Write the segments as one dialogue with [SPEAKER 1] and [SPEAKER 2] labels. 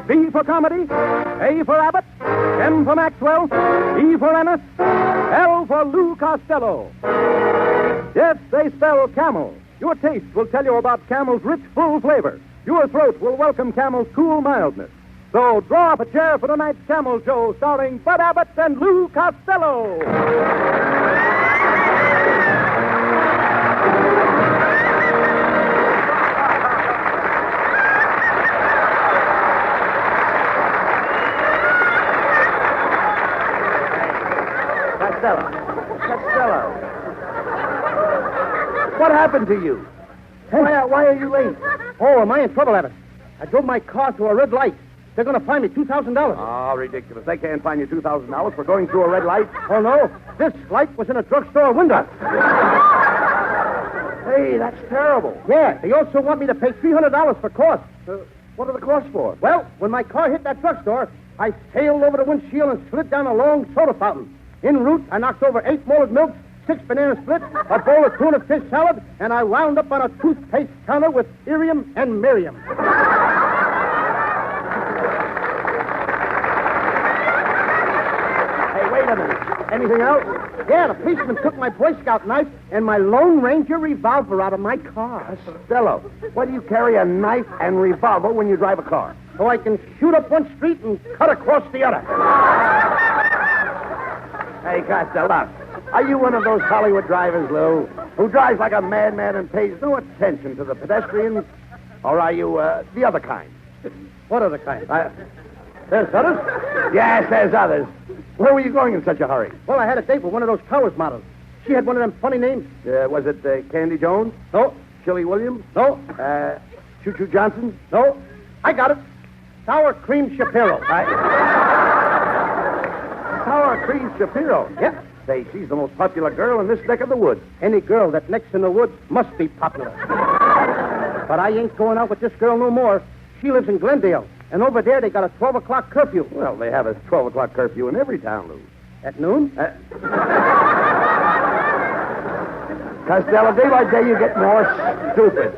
[SPEAKER 1] C for comedy, A for Abbott, M for Maxwell, E for Ennis, L for Lou Costello. Yes, they spell Camel. Your taste will tell you about Camel's rich, full flavor. Your throat will welcome Camel's cool mildness. So draw up a chair for tonight's Camel Show starring Bud Abbott and Lou Costello.
[SPEAKER 2] Costello. What happened to you? Why are you late?
[SPEAKER 3] Oh, am I in trouble, Abbott? I drove my car to a red light. They're going to fine me $2,000.
[SPEAKER 2] Oh, ridiculous. They can't fine you $2,000 for going through a red light.
[SPEAKER 3] Oh, no. This light was in a drugstore window.
[SPEAKER 2] Hey, that's terrible.
[SPEAKER 3] Yeah, they also want me to pay $300 for costs.
[SPEAKER 2] What are the costs for?
[SPEAKER 3] Well, when my car hit that drugstore, I sailed over the windshield and slid down a long soda fountain. En route, I knocked over 8 molded milks, 6 banana splits, a bowl of tuna fish salad, and I wound up on a toothpaste counter with Irium and Miriam.
[SPEAKER 2] Hey, wait a minute. Anything else?
[SPEAKER 3] Yeah, the policeman took my Boy Scout knife and my Lone Ranger revolver out of my car.
[SPEAKER 2] Costello, why do you carry a knife and revolver when you drive a car?
[SPEAKER 3] So I can shoot up one street and cut across the other.
[SPEAKER 2] Hey, Costello, are you one of those Hollywood drivers, Lou, who drives like a madman and pays no attention to the pedestrians? Or are you the other kind?
[SPEAKER 3] What other kind?
[SPEAKER 2] There's others? Yes, there's others. Where were you going in such a hurry?
[SPEAKER 3] Well, I had a date with one of those Towers models. She had one of them funny names.
[SPEAKER 2] Was it Candy Jones?
[SPEAKER 3] No.
[SPEAKER 2] Shirley Williams?
[SPEAKER 3] No.
[SPEAKER 2] Choo Choo Johnson?
[SPEAKER 3] No. I got it. Sour Cream Shapiro.
[SPEAKER 2] Sour Cream Shapiro?
[SPEAKER 3] Yeah.
[SPEAKER 2] Say, she's the most popular girl in this neck of the woods.
[SPEAKER 3] Any girl that necks in the woods must be popular. But I ain't going out with this girl no more. She lives in Glendale. And over there, they got a 12 o'clock curfew.
[SPEAKER 2] Well, they have a 12 o'clock curfew in every town, Lou.
[SPEAKER 3] At noon?
[SPEAKER 2] Costello, day by day you get more stupid.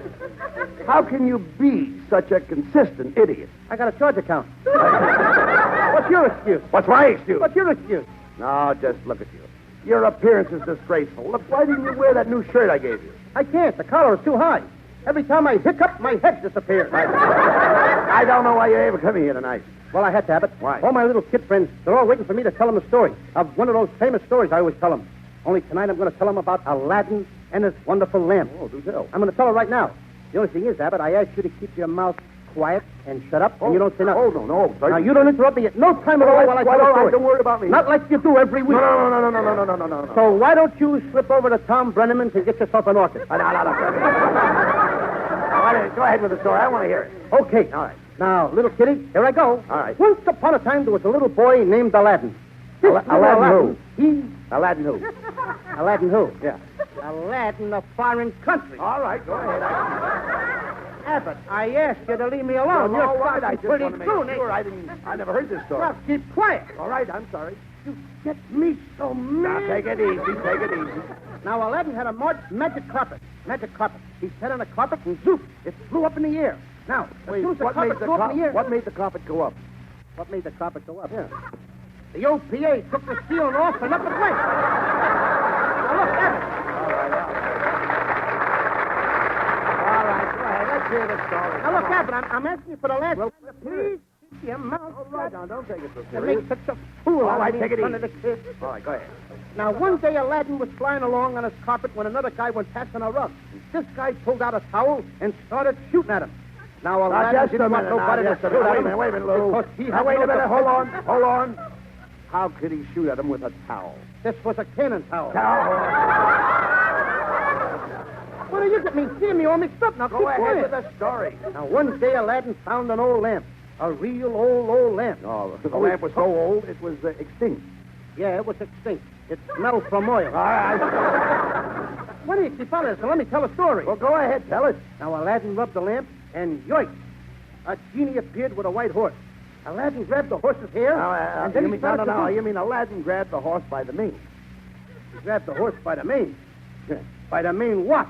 [SPEAKER 2] How can you be such a consistent idiot?
[SPEAKER 3] I got a charge account. What's your excuse?
[SPEAKER 2] What's my excuse?
[SPEAKER 3] What's your excuse?
[SPEAKER 2] No, just look at you. Your appearance is disgraceful. Look, why didn't you wear that new shirt I gave you?
[SPEAKER 3] I can't. The collar is too high. Every time I hiccup, my head disappears.
[SPEAKER 2] I don't know why you ever come here tonight.
[SPEAKER 3] Well, I had to, Abbott.
[SPEAKER 2] Why?
[SPEAKER 3] All my little kid friends, they're all waiting for me to tell them a story of one of those famous stories I always tell them. Only tonight I'm going to tell them about Aladdin and his wonderful lamp.
[SPEAKER 2] Oh, do tell.
[SPEAKER 3] I'm going to tell her right now. The only thing is, Abbott, I ask you to keep your mouth quiet and shut up, and you don't say nothing.
[SPEAKER 2] Oh, no. Sorry.
[SPEAKER 3] Now, you don't interrupt me at no time at all while I tell the story.
[SPEAKER 2] Don't worry about me.
[SPEAKER 3] Not like you do every week.
[SPEAKER 2] No.
[SPEAKER 3] So why don't you slip over to Tom Brenneman's and get yourself an orchid?
[SPEAKER 2] No. Go ahead with the story. I want to hear it.
[SPEAKER 3] Okay.
[SPEAKER 2] All right.
[SPEAKER 3] Now, little kitty, here I go.
[SPEAKER 2] All right.
[SPEAKER 3] Once upon a time, there was a little boy named Aladdin.
[SPEAKER 2] Aladdin
[SPEAKER 3] who?
[SPEAKER 2] Aladdin who?
[SPEAKER 3] Aladdin who?
[SPEAKER 2] Yeah.
[SPEAKER 3] Aladdin, a foreign country.
[SPEAKER 2] All right, go ahead.
[SPEAKER 3] Abbott, I asked you to leave me alone.
[SPEAKER 2] Well, all
[SPEAKER 3] You're
[SPEAKER 2] right, I just
[SPEAKER 3] pretty
[SPEAKER 2] want to make
[SPEAKER 3] soon.
[SPEAKER 2] sure. I never heard this story.
[SPEAKER 3] Well, keep quiet.
[SPEAKER 2] All right, I'm sorry.
[SPEAKER 3] You get me so mad.
[SPEAKER 2] Now, take it easy.
[SPEAKER 3] Now, Aladdin had a magic carpet. He sat on the carpet and zoop, it flew up in the air. Now, as soon as the carpet flew up in the air...
[SPEAKER 2] What made the carpet go up?
[SPEAKER 3] What made the carpet go up?
[SPEAKER 2] Yeah.
[SPEAKER 3] The OPA took the ceiling off and up it went. Now, look, Abbott.
[SPEAKER 2] All right, go ahead. Let's hear the story.
[SPEAKER 3] Now, look, Abbott, I'm asking you for the last
[SPEAKER 2] Well,
[SPEAKER 3] time. Please keep your mouth
[SPEAKER 2] All right, now, don't take it so
[SPEAKER 3] and
[SPEAKER 2] serious.
[SPEAKER 3] make such a fool
[SPEAKER 2] All
[SPEAKER 3] out
[SPEAKER 2] right,
[SPEAKER 3] of me
[SPEAKER 2] take
[SPEAKER 3] in
[SPEAKER 2] it
[SPEAKER 3] front of the kids.
[SPEAKER 2] All right, go ahead.
[SPEAKER 3] Now, one day Aladdin was flying along on his carpet when another guy went passing a rug. This guy pulled out a towel and started shooting at him. Now, Aladdin
[SPEAKER 2] just a
[SPEAKER 3] didn't want
[SPEAKER 2] minute.
[SPEAKER 3] nobody to shoot at him.
[SPEAKER 2] Wait a minute, Lou.
[SPEAKER 3] Because he
[SPEAKER 2] Now,
[SPEAKER 3] had
[SPEAKER 2] wait
[SPEAKER 3] no
[SPEAKER 2] a minute.
[SPEAKER 3] defense.
[SPEAKER 2] Hold on. How could he shoot at him with a towel?
[SPEAKER 3] This was a cannon towel. What do you get me? See me all mixed up. Now,
[SPEAKER 2] Go
[SPEAKER 3] keep
[SPEAKER 2] ahead
[SPEAKER 3] quiet.
[SPEAKER 2] with the story.
[SPEAKER 3] Now, one day Aladdin found an old lamp. A real old lamp.
[SPEAKER 2] Oh, the lamp was so old, it was extinct.
[SPEAKER 3] Yeah, it was extinct. It smelled from oil.
[SPEAKER 2] All right.
[SPEAKER 3] What do you keep on this? Now, let me tell a story.
[SPEAKER 2] Well, go ahead. Tell it.
[SPEAKER 3] Now, Aladdin rubbed the lamp, and yoink, a genie appeared with a white horse. Aladdin grabbed the horse's hair, and then he started to...
[SPEAKER 2] You mean Aladdin grabbed the horse by the mane?
[SPEAKER 3] He grabbed the horse by the mane. By the mane what?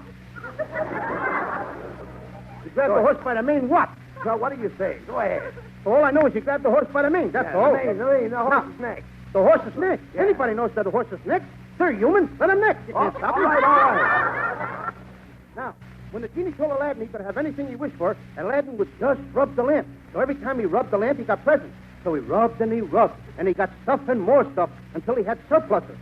[SPEAKER 3] He grabbed the horse by the mane what?
[SPEAKER 2] So what do you say? Go ahead.
[SPEAKER 3] All I know is you grabbed the horse by the mane. That's all.
[SPEAKER 2] The horse's neck.
[SPEAKER 3] The horse's neck. Yeah. Anybody knows that the horse's neck. They're human. Let them neck. You can't stop
[SPEAKER 2] all
[SPEAKER 3] them.
[SPEAKER 2] right.
[SPEAKER 3] Now, when the genie told Aladdin he could have anything he wished for, Aladdin would just rub the lamp. So every time he rubbed the lamp, he got presents. So he rubbed, and he got stuff and more stuff until he had surpluses.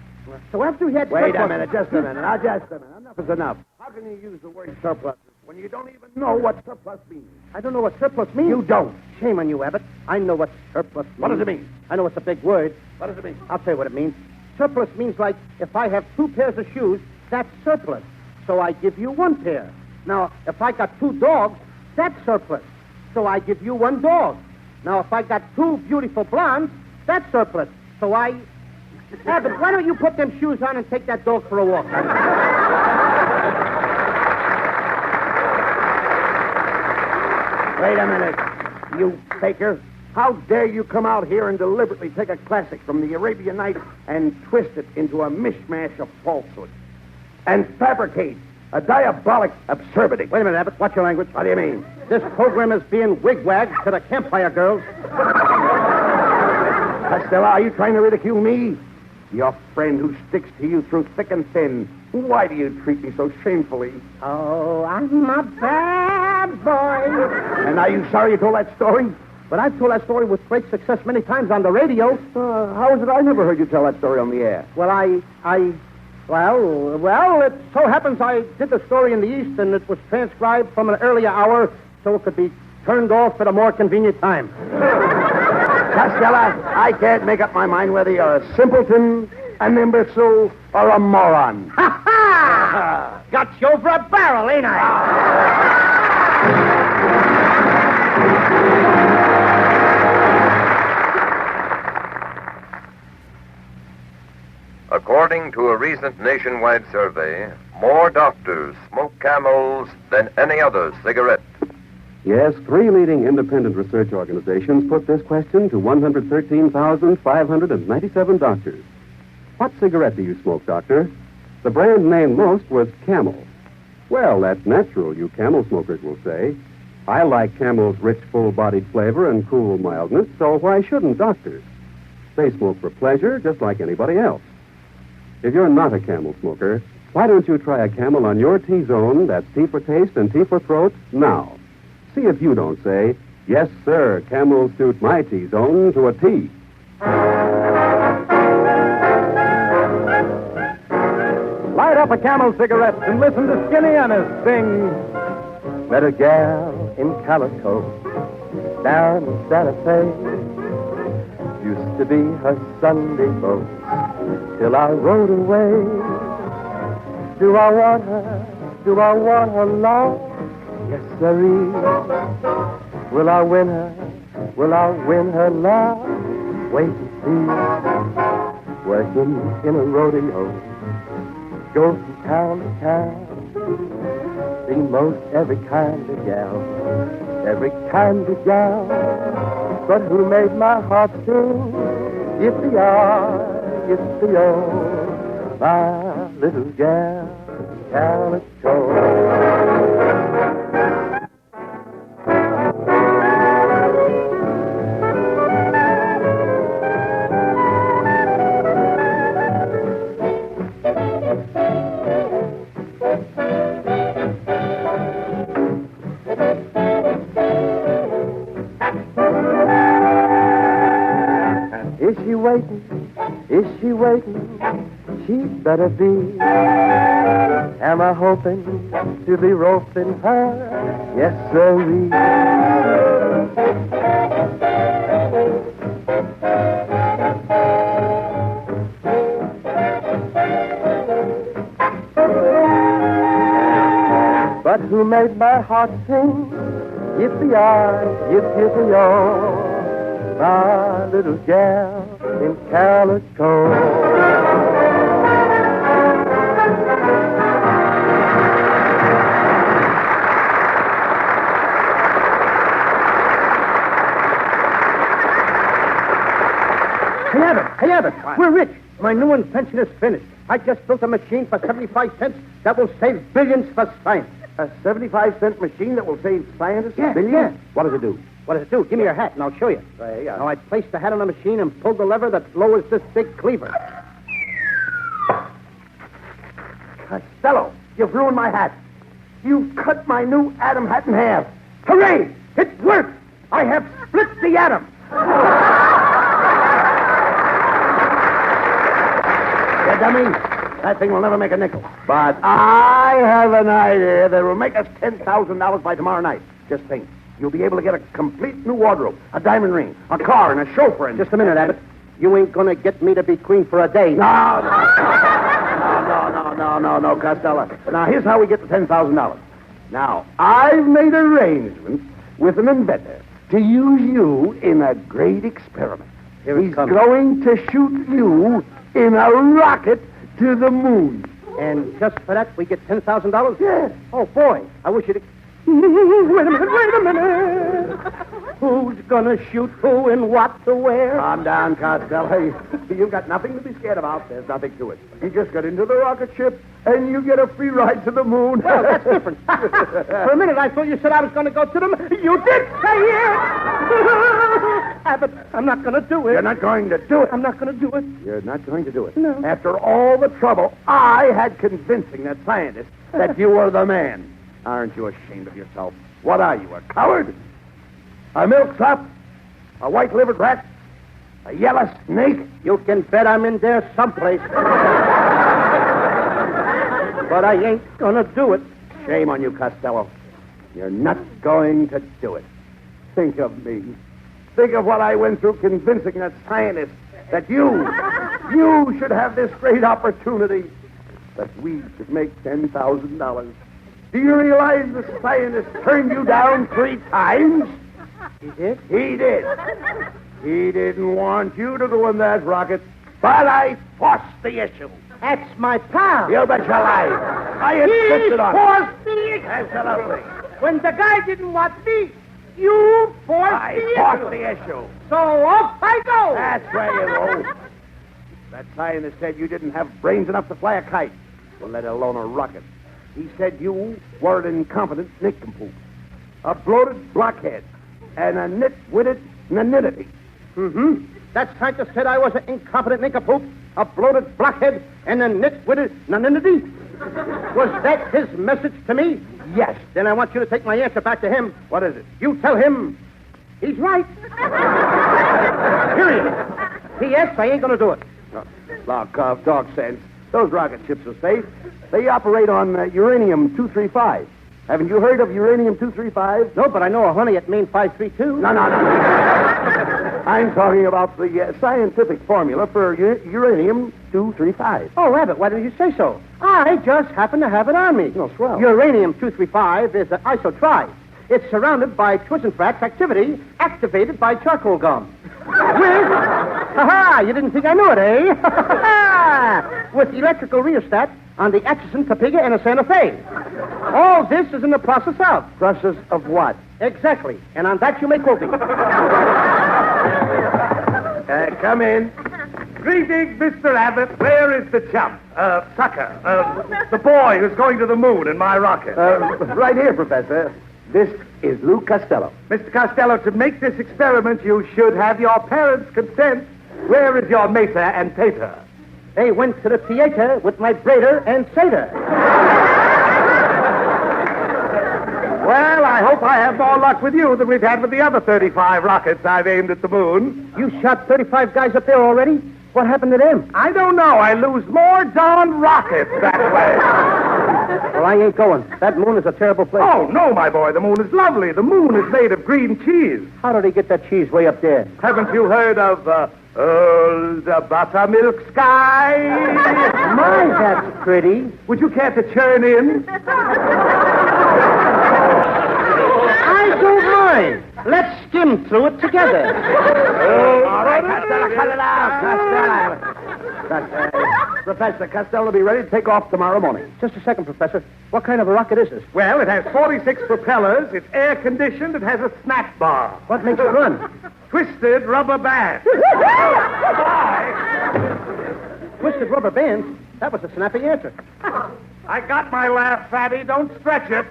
[SPEAKER 3] So after he had
[SPEAKER 2] Wait
[SPEAKER 3] surpluses...
[SPEAKER 2] a minute, just a minute. Now, just a minute. Enough is enough. How can you use the word surplus when you don't even know what surplus means?
[SPEAKER 3] I don't know what surplus means.
[SPEAKER 2] You don't.
[SPEAKER 3] Shame on you, Abbott. I know what surplus means.
[SPEAKER 2] What does it mean?
[SPEAKER 3] I know it's a big word.
[SPEAKER 2] What does it mean?
[SPEAKER 3] I'll tell you what it means. Surplus means like if I have 2 pairs of shoes, that's surplus. So I give you 1 pair. Now, if I got 2 dogs, that's surplus. So I give you 1 dog. Now, if I got 2 beautiful blondes, that's surplus. So I... Abbott, why don't you put them shoes on and take that dog for a walk?
[SPEAKER 2] Wait a minute, you faker. How dare you come out here and deliberately take a classic from the Arabian Nights and twist it into a mishmash of falsehood and fabricate a diabolic absurdity?
[SPEAKER 3] Wait a minute, Abbott. Watch your language.
[SPEAKER 2] What do you mean?
[SPEAKER 3] This program is being wigwagged to the campfire girls.
[SPEAKER 2] Costello, are you trying to ridicule me? Your friend who sticks to you through thick and thin. Why do you treat me so shamefully?
[SPEAKER 3] Oh, I'm a bad boy.
[SPEAKER 2] And are you sorry you told that story?
[SPEAKER 3] But I've told that story with great success many times on the radio.
[SPEAKER 2] How is it I never heard you tell that story on the air?
[SPEAKER 3] Well, Well, it so happens I did the story in the East, and it was transcribed from an earlier hour so it could be turned off at a more convenient time.
[SPEAKER 2] Costello, I can't make up my mind whether you're a simpleton, an imbecile, or a moron.
[SPEAKER 3] Ha ha! Got you over a barrel, ain't I?
[SPEAKER 4] According to a recent nationwide survey, more doctors smoke Camels than any other cigarette.
[SPEAKER 5] Yes, 3 leading independent research organizations put this question to 113,597 doctors. What cigarette do you smoke, doctor? The brand named most was Camel. Well, that's natural, you Camel smokers will say. I like Camel's rich, full-bodied flavor and cool mildness, so why shouldn't doctors? They smoke for pleasure, just like anybody else. If you're not a Camel smoker, why don't you try a Camel on your T-zone, that's T for taste and T for throat, now? See if you don't say, yes, sir, Camels suit my T-zone to a T.
[SPEAKER 1] Light up a Camel cigarette and listen to Skinny Ennis sing.
[SPEAKER 6] Met a gal in Calico down in Santa Fe. Used to be her Sunday boat till I rode away. Do I want her? Do I want her long? Yes, sirree. Will I win her? Will I win her now? Wait and see. Working in a rodeo, go from town to town. See most every kind of gal, every kind of gal. But who made my heart sing? Yippee-yi, yippee-yo, my little gal, Calico. Is she waiting? Is she waiting? She'd better be. Am I hoping to be roping her? Yes, sirree. But who made my heart sing? Yippee-yi, yippee-yo, my little gal in Calico.
[SPEAKER 3] Hey, Abbott, we're rich. My new invention is finished. I just built a machine for 75 cents that will save billions for science.
[SPEAKER 2] A 75-cent machine that will save scientists
[SPEAKER 3] Yeah,
[SPEAKER 2] billions?
[SPEAKER 3] yeah.
[SPEAKER 2] What does it do?
[SPEAKER 3] What does it do? Give me your hat, and I'll show you.
[SPEAKER 2] Yeah.
[SPEAKER 3] Now, I place the hat on the machine and pull the lever that lowers this big cleaver.
[SPEAKER 2] Costello, you've ruined my hat. You've cut my new atom hat in half. Hooray! It worked! I have split the atom. You dummy. That thing will never make a nickel. But I have an idea that will make us $10,000 by tomorrow night. Just think. You'll be able to get a complete new wardrobe, a diamond ring, a car, and a chauffeur. And
[SPEAKER 3] Just a minute, Abbott. You ain't gonna get me to be queen for a day.
[SPEAKER 2] No, Costello. Now, here's how we get the $10,000. Now, I've made arrangements with an inventor to use you in a great experiment.
[SPEAKER 3] Here it
[SPEAKER 2] He's
[SPEAKER 3] comes.
[SPEAKER 2] going to shoot you in a rocket to the moon.
[SPEAKER 3] And just for that, we get $10,000?
[SPEAKER 2] Yeah.
[SPEAKER 3] Oh, boy. I wish you'd... Wait a minute. Who's gonna shoot who and what to where?
[SPEAKER 2] Calm down, Costello. You've got nothing to be scared about. There's nothing to it. You just get into the rocket ship, and you get a free ride to the moon.
[SPEAKER 3] Well, that's different. For a minute, I thought you said I was going to go to them. You did say it! Abbott, I'm not going to do it.
[SPEAKER 2] You're not going to do it.
[SPEAKER 3] I'm not going to do it.
[SPEAKER 2] You're not going to do it.
[SPEAKER 3] No.
[SPEAKER 2] After all the trouble I had convincing that scientist that you were the man. Aren't you ashamed of yourself? What are you, a coward? A milksop? A white-livered rat? A yellow snake?
[SPEAKER 3] You can bet I'm in there someplace. But I ain't going to do it.
[SPEAKER 2] Shame on you, Costello. You're not going to do it. Think of me. Think of what I went through convincing that scientist that you should have this great opportunity, that we should make $10,000. Do you realize the scientist turned you down 3 times?
[SPEAKER 3] He did?
[SPEAKER 2] He did. He didn't want you to go in that rocket, but I forced the issue.
[SPEAKER 3] That's my pal.
[SPEAKER 2] You bet your life. I insisted on it.
[SPEAKER 3] Forced the issue.
[SPEAKER 2] Absolutely.
[SPEAKER 3] When the guy didn't want me, you forced
[SPEAKER 2] I
[SPEAKER 3] the
[SPEAKER 2] forced
[SPEAKER 3] issue.
[SPEAKER 2] the issue.
[SPEAKER 3] So off I go.
[SPEAKER 2] That's where you go. That scientist said you didn't have brains enough to fly a kite, well, let alone a rocket. He said you were an incompetent nincompoop, a bloated blockhead, and a nitwitted nanitity.
[SPEAKER 3] Mm-hmm. That scientist said I was an incompetent nincompoop, a bloated blockhead, and a nitwitted nanity. Was that his message to me?
[SPEAKER 2] Yes.
[SPEAKER 3] Then I want you to take my answer back to him.
[SPEAKER 2] What is it?
[SPEAKER 3] You tell him he's right. Period. P.S. I ain't going to do it.
[SPEAKER 2] Dog sense. Those rocket ships are safe. They operate on uranium-235. Haven't you heard of uranium-235?
[SPEAKER 3] No, but I know a honey at Main 532.
[SPEAKER 2] No. I'm talking about the scientific formula for uranium-235.
[SPEAKER 3] Oh, Abbott, why didn't you say so? I just happen to have it on me.
[SPEAKER 2] Oh, swell.
[SPEAKER 3] Uranium-235 is an isotribe. It's surrounded by Twissenfrat's activity, activated by charcoal gum. You didn't think I knew it, eh? With electrical rheostat on the Atchison, Topeka, and a Santa Fe. All this is in the process of.
[SPEAKER 2] Process of what?
[SPEAKER 3] Exactly. And on that you may quote me.
[SPEAKER 2] Come in.
[SPEAKER 7] Greetings, Mr. Abbott. Where is the chump? Sucker. The boy who's going to the moon in my rocket.
[SPEAKER 2] Right here, Professor. This is Lou Costello.
[SPEAKER 7] Mr. Costello, to make this experiment, you should have your parents' consent. Where is your mater and pater?
[SPEAKER 3] They went to the theater with my braider and satyr.
[SPEAKER 7] Well, I hope I have more luck with you than we've had with the other 35 rockets I've aimed at the moon.
[SPEAKER 3] You shot 35 guys up there already? What happened to them?
[SPEAKER 7] I don't know. I lose more darn rockets that way.
[SPEAKER 3] Well, I ain't going. That moon is a terrible place.
[SPEAKER 7] Oh, no, my boy. The moon is lovely. The moon is made of green cheese.
[SPEAKER 3] How did he get that cheese way up there?
[SPEAKER 7] Haven't you heard of, the buttermilk sky?
[SPEAKER 3] My, that's pretty.
[SPEAKER 7] Would you care to churn in?
[SPEAKER 3] I don't mind. Let's skim through it together.
[SPEAKER 2] All right, Costello, cut it out, Costello. Professor Costello will be ready to take off tomorrow morning.
[SPEAKER 3] Just a second, Professor. What kind of a rocket is this?
[SPEAKER 7] Well, it has 46 propellers. It's air-conditioned. It has a snap bar.
[SPEAKER 3] What makes it run?
[SPEAKER 7] Twisted rubber band.
[SPEAKER 3] Twisted rubber bands? That was a snappy answer.
[SPEAKER 7] I got my laugh, Fatty. Don't stretch it.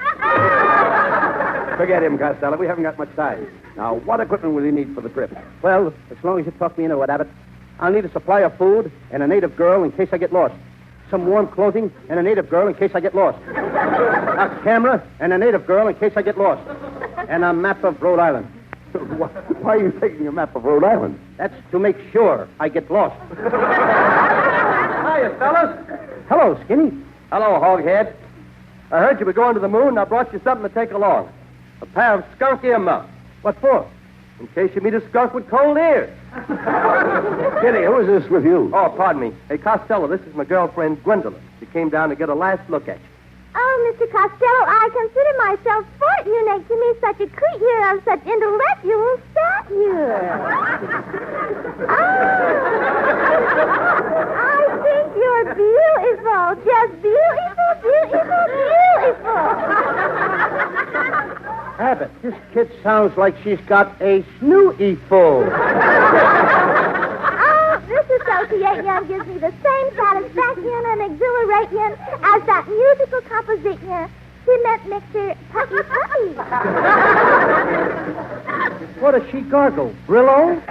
[SPEAKER 2] Forget him, Costello. We haven't got much time. Now, what equipment will you need for the trip?
[SPEAKER 3] Well, as long as you talk me into it, Abbott, I'll need a supply of food and a native girl in case I get lost. Some warm clothing and a native girl in case I get lost. A camera and a native girl in case I get lost. And a map of Rhode Island.
[SPEAKER 2] Why are you taking a map of Rhode Island?
[SPEAKER 3] That's to make sure I get lost.
[SPEAKER 8] Hiya, fellas.
[SPEAKER 3] Hello, Skinny.
[SPEAKER 8] Hello, Hoghead. I heard you were going to the moon, and I brought you something to take along. A pair of skunk ear muffs.
[SPEAKER 3] What for?
[SPEAKER 8] In case you meet a skunk with cold ears.
[SPEAKER 2] Kitty, who is this with you?
[SPEAKER 8] Oh, pardon me. Hey, Costello, this is my girlfriend, Gwendolyn. She came down to get a last look at you.
[SPEAKER 9] Oh, Mr. Costello, I consider myself fortunate to meet such a creature of such intellectual stature. I think you're beautiful. Just beautiful, beautiful, beautiful.
[SPEAKER 3] Abbott, this kid sounds like she's got a snooty full.
[SPEAKER 9] This association gives me the same satisfaction and exhilaration as that musical composition, cement mixer, puppy puppy.
[SPEAKER 3] What does she gargle? Brillo?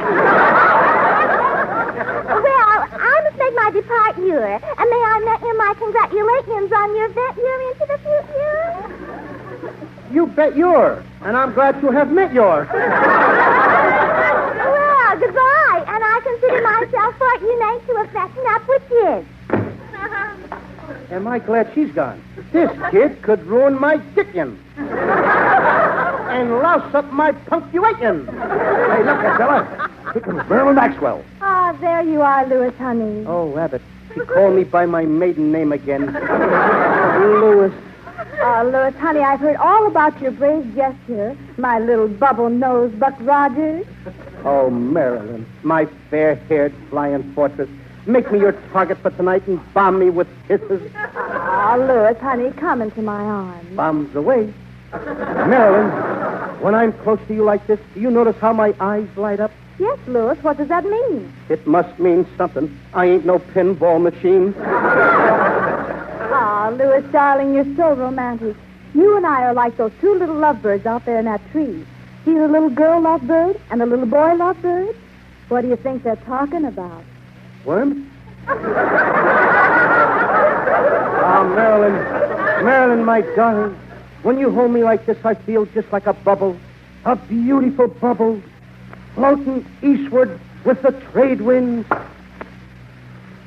[SPEAKER 9] Well, I must make my departure, and may I make you my congratulations on your venture into the future?
[SPEAKER 3] You bet you're, and I'm glad to have met yours.
[SPEAKER 9] Well, goodbye, and I consider myself fortunate to have fashioned up with kids.
[SPEAKER 3] Am I glad she's gone? This kid could ruin my dickin. And louse up my punctuation.
[SPEAKER 2] Hey, look, Costello. Here comes Marilyn Maxwell.
[SPEAKER 9] Ah, there you are, Louis, honey.
[SPEAKER 3] Oh, Abbott, she called me by my maiden name again. Louis.
[SPEAKER 9] Oh, Louis, honey, I've heard all about your brave gesture, my little bubble-nosed Buck Rogers.
[SPEAKER 3] Oh, Marilyn, my fair-haired flying fortress. Make me your target for tonight and bomb me with kisses.
[SPEAKER 9] Oh, Louis, honey, come into my arms.
[SPEAKER 3] Bombs away. Marilyn, when I'm close to you like this, do you notice how my eyes light up?
[SPEAKER 9] Yes, Louis, what does that mean?
[SPEAKER 3] It must mean something. I ain't no pinball machine.
[SPEAKER 9] Ah, Louis, darling, you're so romantic. You and I are like those two little lovebirds out there in that tree. See the little girl lovebird and the little boy lovebird? What do you think they're talking about?
[SPEAKER 3] Worms? Ah, Marilyn, my darling, when you hold me like this, I feel just like a bubble, a beautiful bubble, floating eastward with the trade winds.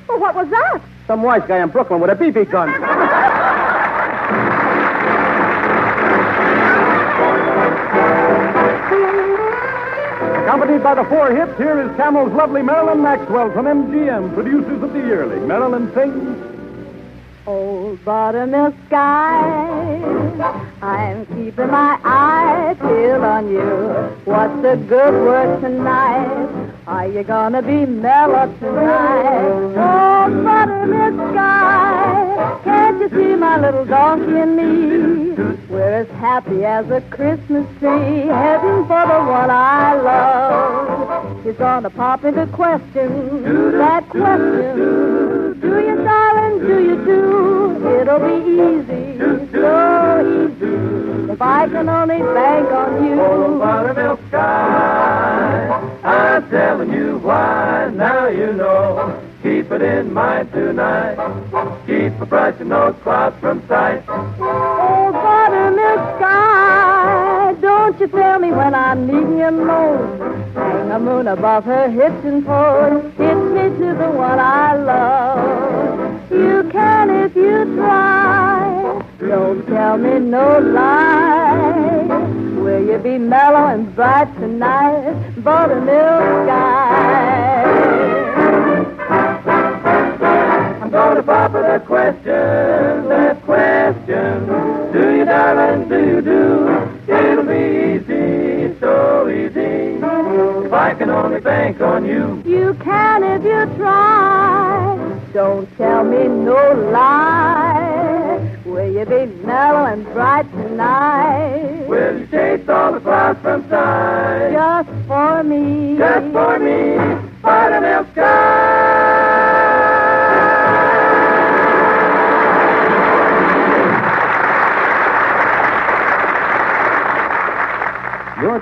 [SPEAKER 9] Well, what was that?
[SPEAKER 3] Some wise guy in Brooklyn with a BB gun.
[SPEAKER 1] Accompanied by the Four Hips, here is Camel's lovely Marilyn Maxwell from MGM, producers of the yearling. Marilyn sings...
[SPEAKER 9] Old buttermilk sky, I'm keeping my eye peeled on you. What's the good word tonight? Are you gonna be mellow tonight? Oh, buttermilk sky, can't you see my little donkey and me? We're as happy as a Christmas tree, heading for the one I love. He's gonna pop into question, that question. Do you, darling, do you do? It'll be easy, so easy, if I can only bank on you.
[SPEAKER 6] Oh, buttermilk sky, I'm telling you why, now you know. Keep it in mind tonight, keep a brushing those clouds from sight.
[SPEAKER 9] Oh, buttermilk sky, don't you tell me when I'm needing you most. Hang a moon above her hips and toes, hit me to the one I love. You can if you try, don't tell me no lie. Will you be mellow and bright tonight, buttermilk sky?
[SPEAKER 6] I'm gonna pop her that question. Do you, darling, do you do? It'll be easy, so easy, if I can only bank on you.
[SPEAKER 9] You can if you try, don't tell me no lie. Will you be mellow and bright tonight?
[SPEAKER 6] Will you chase all the clouds from sight?
[SPEAKER 9] Just for me.
[SPEAKER 6] Just for me, buttermilk sky.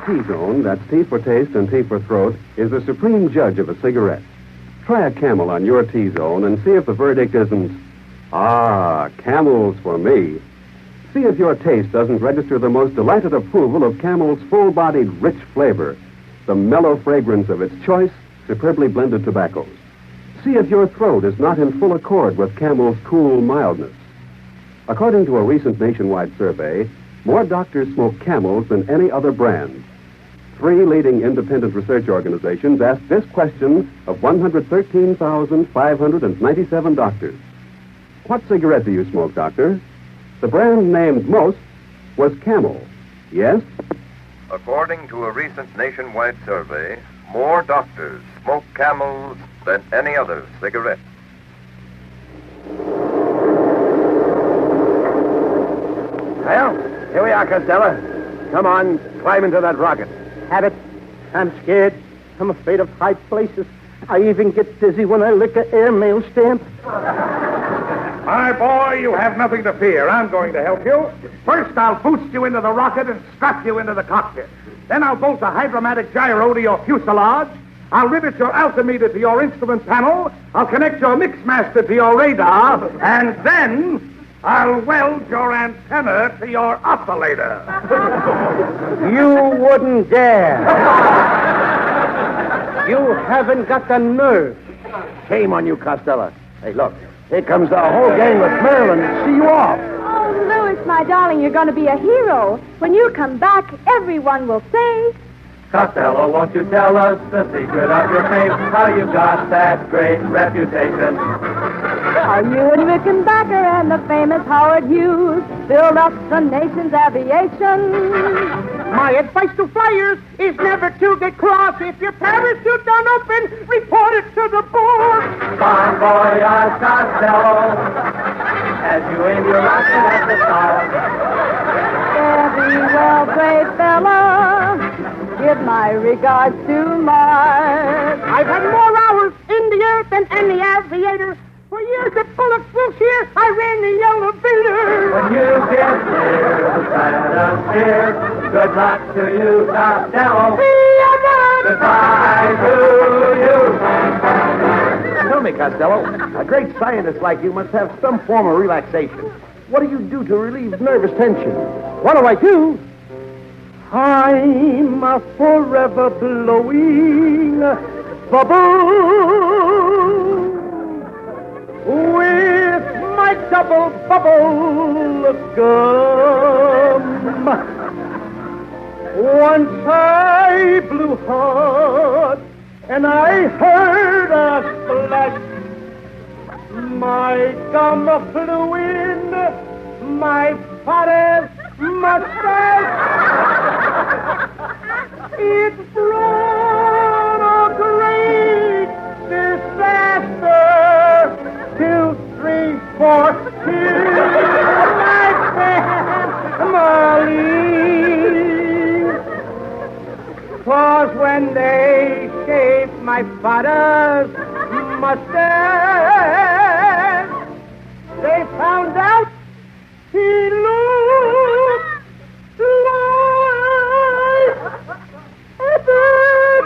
[SPEAKER 5] T-zone, that's T for taste and T for throat, is the supreme judge of a cigarette. Try a Camel on your T-zone and see if the verdict isn't, Camel's for me. See if your taste doesn't register the most delighted approval of Camel's full-bodied, rich flavor, the mellow fragrance of its choice, superbly blended tobaccos. See if your throat is not in full accord with Camel's cool mildness. According to a recent nationwide survey, more doctors smoke Camels than any other brand. 3 leading independent research organizations asked this question of 113,597 doctors. What cigarette do you smoke, doctor? The brand named most was Camel. Yes?
[SPEAKER 4] According to a recent nationwide survey, more doctors smoke Camels than any other cigarette.
[SPEAKER 2] Well, here we are, Costello. Come on, climb into that rocket.
[SPEAKER 3] Abbott, I'm scared. I'm afraid of high places. I even get dizzy when I lick an airmail stamp.
[SPEAKER 7] My boy, you have nothing to fear. I'm going to help you. First, I'll boost you into the rocket and strap you into the cockpit. Then I'll bolt a hydromatic gyro to your fuselage. I'll rivet your altimeter to your instrument panel. I'll connect your mixmaster to your radar. And then I'll weld your antenna to your oscillator.
[SPEAKER 3] You wouldn't dare. You haven't got the nerve.
[SPEAKER 2] Shame on you, Costello. Hey, look. Here comes the whole gang with Marilyn to see you off.
[SPEAKER 9] Oh, Louis, my darling, you're going to be a hero. When you come back, everyone will say...
[SPEAKER 6] Costello, won't you tell us the secret of your fame? How you got that great reputation?
[SPEAKER 9] Are you and Rickenbacker and the famous Howard Hughes filled up the nation's aviation?
[SPEAKER 3] My advice to flyers is never to get cross. If your parachute don't open, report it to the board.
[SPEAKER 6] Bon voyage, Costello, as you aim your rocket at the stars.
[SPEAKER 9] Very well, great fella. Give my regards to Mars.
[SPEAKER 3] I've had more hours in the earth than any aviator. For years at Bullock's Bush here, I ran the elevator.
[SPEAKER 6] When you get near the stratosphere, good luck to you, Costello. Goodbye to you.
[SPEAKER 2] Tell me, Costello, a great scientist like you must have some form of relaxation. What do you do to relieve nervous tension?
[SPEAKER 3] What do I do? I'm a forever blowing bubble with my double bubble gum. Once I blew hard and I heard a splash. My gum flew in my father's mustache. It brought a great disaster. 2, 3, 4, 2, my family. 'Twas when they shaved my father's mustache, they found out he looked like Abbott.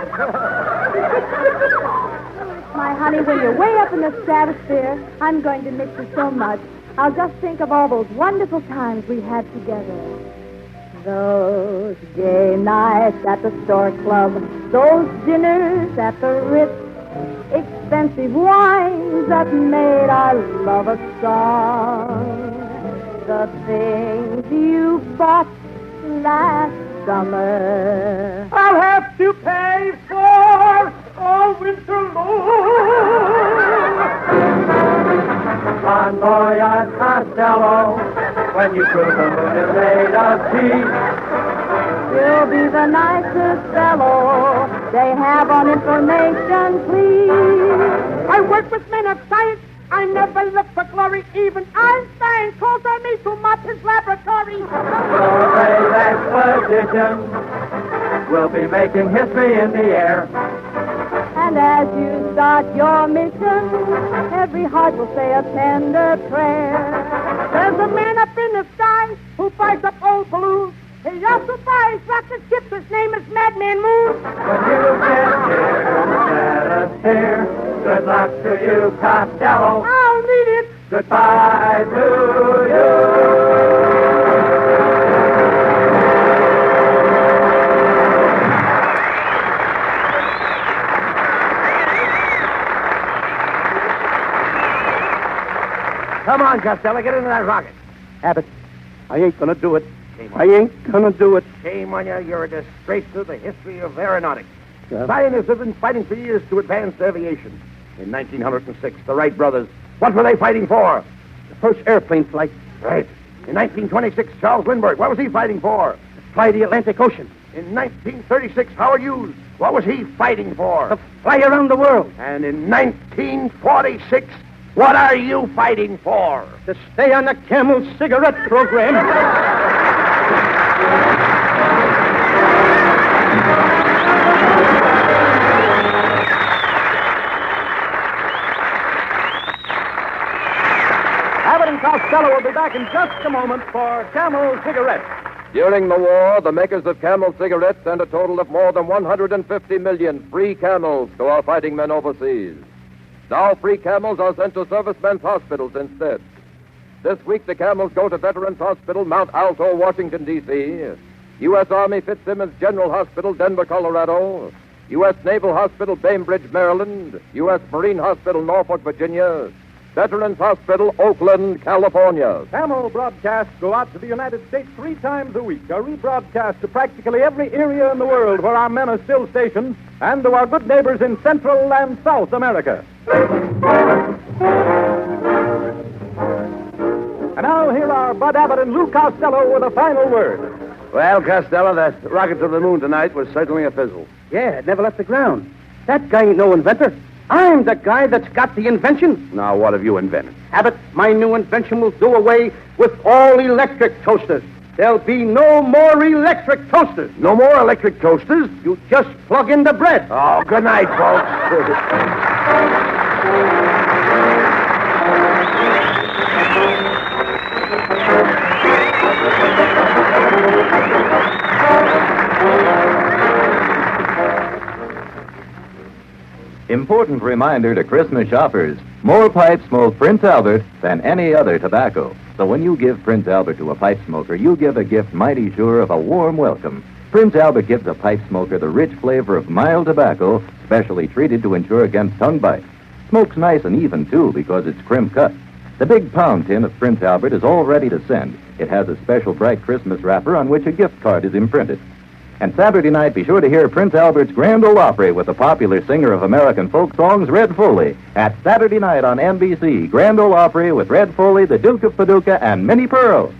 [SPEAKER 9] My honey, when you're way up in the stratosphere, I'm going to miss you so much. I'll just think of all those wonderful times we had together. Those gay nights at the Stork Club, those dinners at the Ritz, expensive wines that made our love a song. The things you bought last summer,
[SPEAKER 3] I'll have to pay for all winter long.
[SPEAKER 6] Bon voyage, Costello, when you cruise the moon in made of tea.
[SPEAKER 9] you'll be the nicest fellow they have on information, please.
[SPEAKER 3] I work with men of science. I never look for glory. Even Einstein calls on me to mop his laboratory.
[SPEAKER 6] Survey's expedition will be making history in the air.
[SPEAKER 9] And as you start your mission, every heart will say a tender prayer.
[SPEAKER 3] There's a man up in the sky who fires up old balloons.
[SPEAKER 10] He also fires rocket ships. His name is Madman Moon.
[SPEAKER 6] When you get here, let us hear. Good luck to you, Costello.
[SPEAKER 10] I'll need it.
[SPEAKER 6] Goodbye to you.
[SPEAKER 2] Come on, Costello, get into that rocket.
[SPEAKER 3] Abbott, I ain't gonna do it. I ain't gonna do it.
[SPEAKER 2] Shame on you. You're a disgrace to the history of aeronautics.
[SPEAKER 3] Yeah.
[SPEAKER 2] Scientists have been fighting for years to advance aviation. In 1906, the Wright brothers, what were they fighting for?
[SPEAKER 3] The first airplane flight.
[SPEAKER 2] Right. In 1926, Charles Lindbergh, what was he fighting for?
[SPEAKER 3] To fly the Atlantic Ocean.
[SPEAKER 2] In 1936, Howard Hughes, what was he fighting for?
[SPEAKER 3] To fly around the world.
[SPEAKER 2] And in 1946, what are you fighting for?
[SPEAKER 3] To stay on the Camel cigarette program.
[SPEAKER 1] Abbott and Costello will be back in just a moment for Camel Cigarettes.
[SPEAKER 4] During the war, the makers of Camel cigarettes sent a total of more than 150 million free Camels to our fighting men overseas. Now free Camels are sent to servicemen's hospitals instead. This week, the Camels go to Veterans Hospital, Mount Alto, Washington, D.C., U.S. Army Fitzsimmons General Hospital, Denver, Colorado, U.S. Naval Hospital, Bainbridge, Maryland, U.S. Marine Hospital, Norfolk, Virginia, Veterans Hospital, Oakland, California.
[SPEAKER 1] Camel broadcasts go out to the United States 3 times a week, are rebroadcast to practically every area in the world where our men are still stationed, and to our good neighbors in Central and South America. And now here are Bud Abbott and Lou Costello with a final word.
[SPEAKER 2] Well, Costello, that rocket to the moon tonight was certainly a fizzle.
[SPEAKER 3] Yeah, it never left the ground. That guy ain't no inventor. I'm the guy that's got the invention.
[SPEAKER 2] Now, what have you invented?
[SPEAKER 3] Abbott, my new invention will do away with all electric toasters. There'll be no more electric toasters.
[SPEAKER 2] No more electric toasters?
[SPEAKER 3] You just plug in the bread.
[SPEAKER 2] Oh, good night, folks.
[SPEAKER 11] Important reminder to Christmas shoppers. More pipes smoke Prince Albert than any other tobacco. So when you give Prince Albert to a pipe smoker, you give a gift mighty sure of a warm welcome. Prince Albert gives a pipe smoker the rich flavor of mild tobacco, specially treated to ensure against tongue bite. Smokes nice and even, too, because it's crimp cut. The big pound tin of Prince Albert is all ready to send. It has a special bright Christmas wrapper on which a gift card is imprinted. And Saturday night, be sure to hear Prince Albert's Grand Ole Opry with the popular singer of American folk songs, Red Foley. At Saturday night on NBC, Grand Ole Opry with Red Foley, the Duke of Paducah, and Minnie Pearl.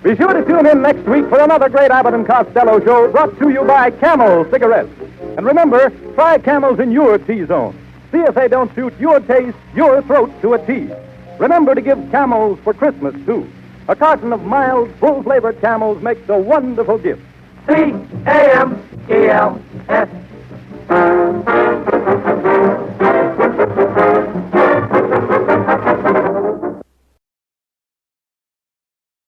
[SPEAKER 1] Be sure to tune in next week for another great Abbott and Costello show brought to you by Camel Cigarettes. And remember, try Camels in your T-zone. See if they don't suit your taste, your throat to a T. Remember to give Camels for Christmas, too. A carton of mild, full-flavored Camels makes a wonderful gift.
[SPEAKER 6] C-A-M-E-L-S